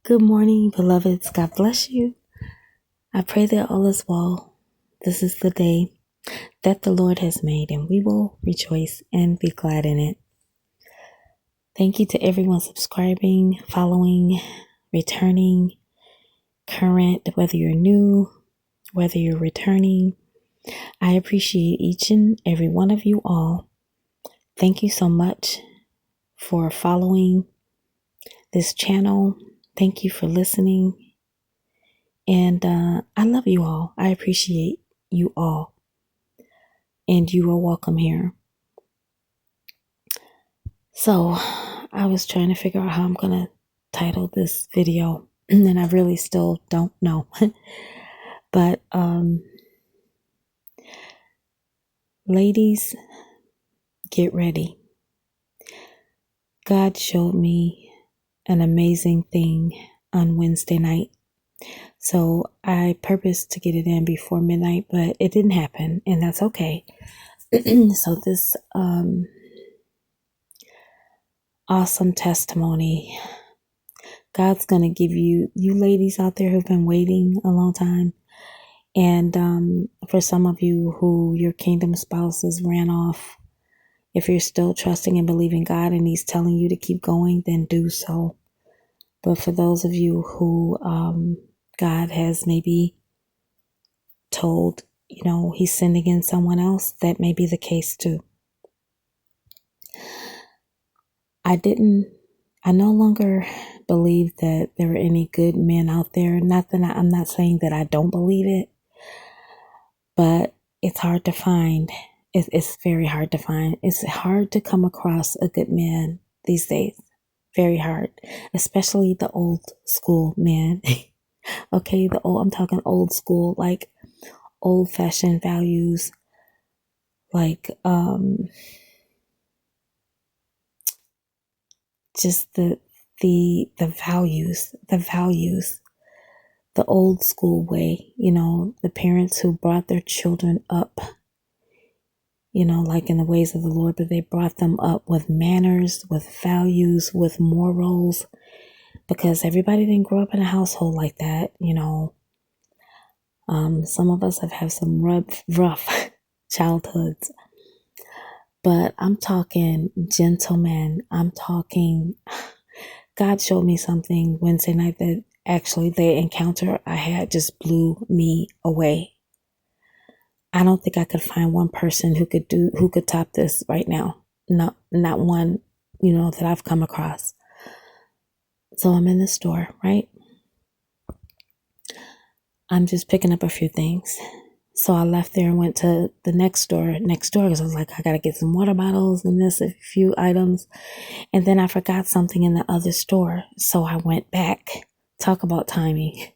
Good morning, beloveds. God bless you. I pray that all is well. This is the day that the Lord has made, and we will rejoice and be glad in it. Thank you to everyone subscribing, following, returning, current, whether you're new, whether you're returning. I appreciate each and every one of you all. Thank you so much for following this channel. Thank you for listening. And I love you all. I appreciate you all. And you are welcome here. So I was trying to figure out how I'm going to title this video. And I really still don't know. But ladies, get ready. God showed me an amazing thing on Wednesday night. So I purposed to get it in before midnight, but it didn't happen, and that's okay. So this awesome testimony, God's going to give you ladies out there who've been waiting a long time. And for some of you who your kingdom spouses ran off, if you're still trusting and believing God and he's telling you to keep going, then do so. But for those of you who God has maybe told, he's sending in someone else, that may be the case too. I no longer believe that there are any good men out there. Not that I'm not saying that I don't believe it, but it's hard to find. It's very hard to find. It's hard to come across a good man these days. Very hard, especially the old school man. Okay, I'm talking old school, like old fashioned values, like just the values, the old school way, the parents who brought their children up, like in the ways of the Lord, but they brought them up with manners, with values, with morals, because everybody didn't grow up in a household like that. Some of us have had some rough childhoods, but I'm talking gentlemen. I'm talking, God showed me something Wednesday night that actually the encounter I had just blew me away. I don't think I could find one person who could top this right now. Not one, that I've come across. So I'm in the store, right? I'm just picking up a few things. So I left there and went to the next door because I was like, I got to get some water bottles and a few items. And then I forgot something in the other store. So I went back. Talk about timing.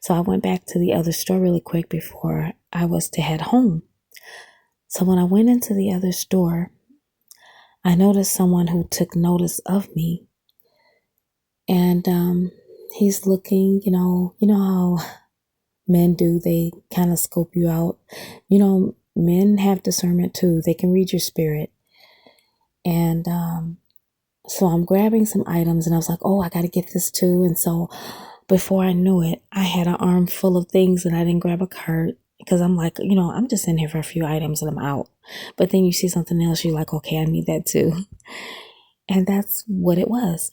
So I went back to the other store really quick before I was to head home. So when I went into the other store, I noticed someone who took notice of me. And he's looking, how men do, they kind of scope you out. Men have discernment too. They can read your spirit. And so I'm grabbing some items and I was like, oh, I got to get this too. And so before I knew it, I had an arm full of things and I didn't grab a cart because I'm like, I'm just in here for a few items and I'm out. But then you see something else, you're like, okay, I need that too. And that's what it was.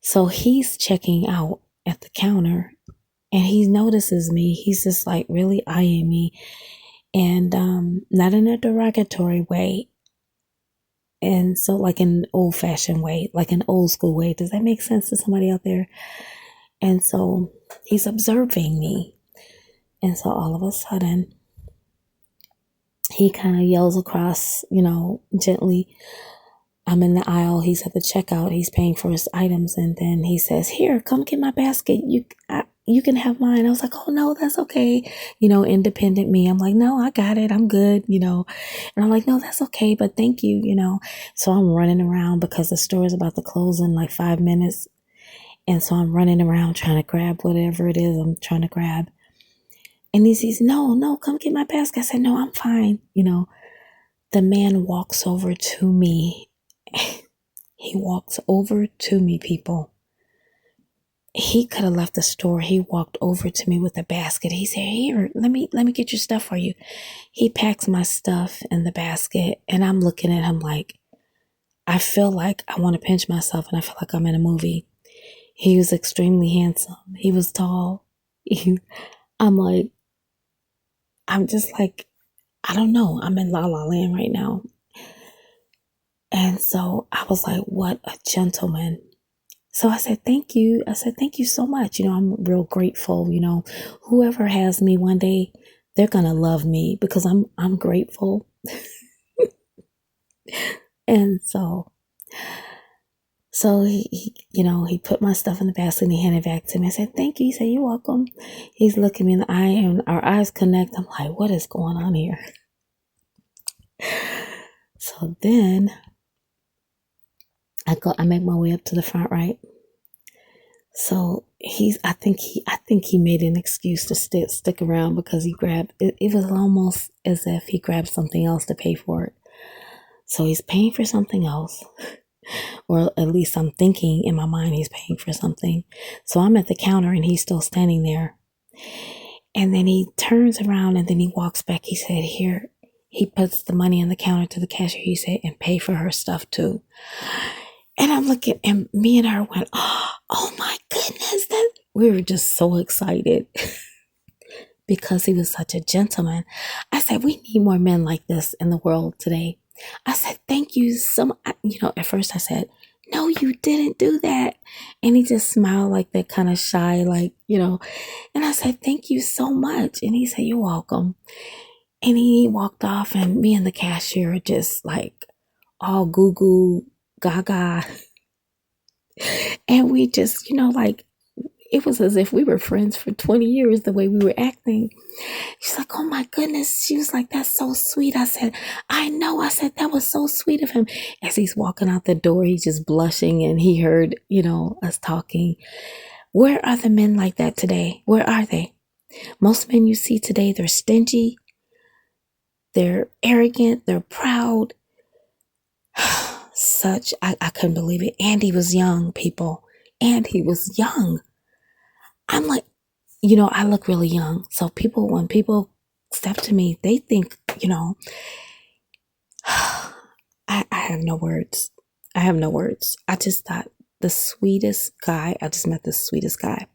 So he's checking out at the counter and he notices me. He's just like really eyeing me, and not in a derogatory way. And so like an old fashioned way, like an old school way. Does that make sense to somebody out there? And so he's observing me. And so all of a sudden, he kind of yells across, gently. I'm in the aisle. He's at the checkout. He's paying for his items. And then he says, here, come get my basket. You can have mine. I was like, oh, no, that's okay. Independent me. I'm like, no, I got it. I'm good, And I'm like, no, that's okay. But thank you, So I'm running around because the store is about to close in like 5 minutes. And so I'm running around trying to grab whatever it is I'm trying to grab. And he says, no, come get my basket. I said, no, I'm fine. The man walks over to me. He walks over to me, people. He could have left the store. He walked over to me with a basket. He said, "Here, let me get your stuff for you." He packs my stuff in the basket, and I'm looking at him like, I feel like I want to pinch myself, and I feel like I'm in a movie. He was extremely handsome. He was tall. I'm like, I'm just like, I don't know. I'm in La La Land right now. And so I was like, what a gentleman. So I said, thank you. I said, thank you so much. I'm real grateful. Whoever has me one day, they're going to love me because I'm grateful. And so he put my stuff in the basket and he handed it back to me. I said, thank you. He said, you're welcome. He's looking me in the eye and our eyes connect. I'm like, what is going on here? So then I make my way up to the front, right? So I think he made an excuse to stick around because he grabbed it. It was almost as if he grabbed something else to pay for it. So he's paying for something else, or at least I'm thinking in my mind he's paying for something. So I'm at the counter and he's still standing there. And then he turns around and then he walks back. He said, "Here." He puts the money on the counter to the cashier. He said, "And pay for her stuff too." And I'm looking, and me and her went, oh my goodness. We were just so excited because he was such a gentleman. I said, we need more men like this in the world today. I said, thank you so much. At first I said, no, you didn't do that. And he just smiled like that, kind of shy, and I said, thank you so much. And he said, you're welcome. And he walked off, and me and the cashier just like all goo goo gaga. And we just, it was as if we were friends for 20 years, the way we were acting. She's like, oh my goodness. She was like, that's so sweet. I said, I know. I said, that was so sweet of him. As he's walking out the door, he's just blushing and he heard, us talking. Where are the men like that today? Where are they? Most men you see today, they're stingy. They're arrogant. They're proud. I couldn't believe it. And he was young, people. And he was young. I'm like, I look really young. So when people step to me, they think, I have no words. I have no words. I just thought the sweetest guy. I just met the sweetest guy.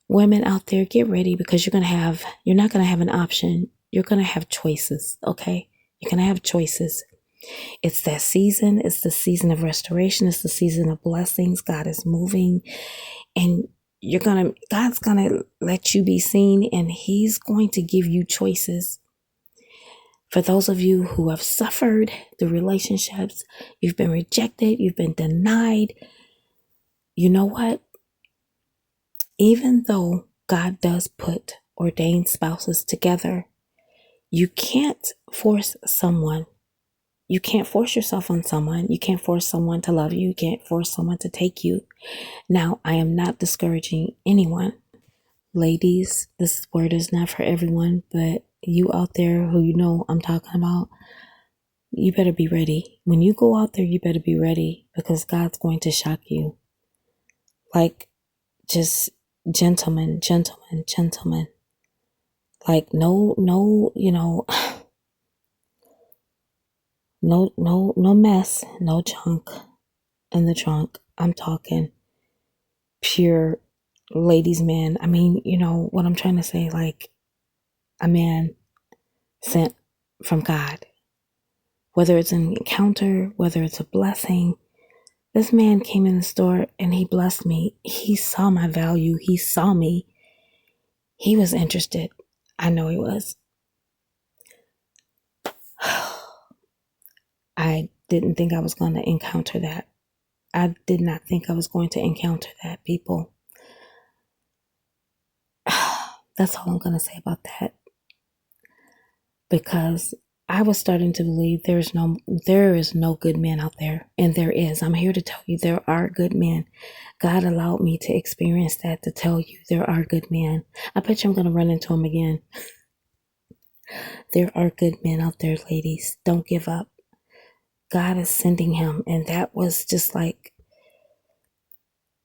Women out there, get ready because you're not going to have an option. You're going to have choices. Okay. You're going to have choices. It's that season. It's the season of restoration. It's the season of blessings. God is moving, and God's gonna let you be seen, and he's going to give you choices. For those of you who have suffered the relationships, you've been rejected, you've been denied, you know what? Even though God does put ordained spouses together, you can't force someone. You can't force yourself on someone. You can't force someone to love you. You can't force someone to take you. Now, I am not discouraging anyone. Ladies, this word is not for everyone, but you out there who I'm talking about, you better be ready. When you go out there, you better be ready because God's going to shock you. Like, just gentlemen. Like, no, no mess, no junk in the trunk. I'm talking pure ladies' man. I mean, what I'm trying to say, like a man sent from God. Whether it's an encounter, whether it's a blessing. This man came in the store and he blessed me. He saw my value. He saw me. He was interested. I know he was. I didn't think I was going to encounter that. I did not think I was going to encounter that, people. That's all I'm going to say about that. Because I was starting to believe there is no good man out there. And there is. I'm here to tell you there are good men. God allowed me to experience that to tell you there are good men. I bet you I'm going to run into them again. There are good men out there, ladies. Don't give up. God is sending him. And that was just like,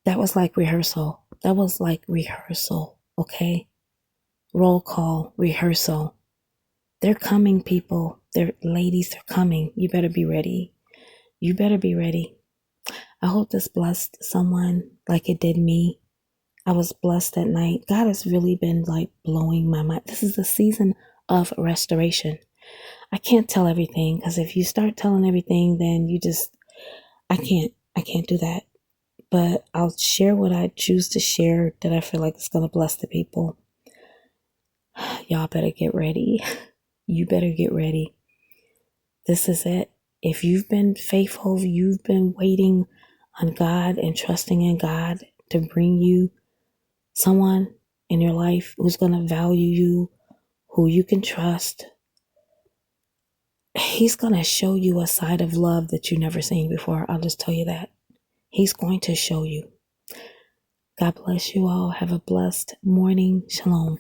That was like rehearsal. That was like rehearsal, okay? Roll call, rehearsal. They're coming, people. They're ladies, they're coming. You better be ready. You better be ready. I hope this blessed someone like it did me. I was blessed at night. God has really been like blowing my mind. This is the season of restoration. I can't tell everything because if you start telling everything, then I can't do that. But I'll share what I choose to share that I feel like is going to bless the people. Y'all better get ready. You better get ready. This is it. If you've been faithful, you've been waiting on God and trusting in God to bring you someone in your life who's going to value you, who you can trust. He's going to show you a side of love that you've never seen before. I'll just tell you that. He's going to show you. God bless you all. Have a blessed morning. Shalom.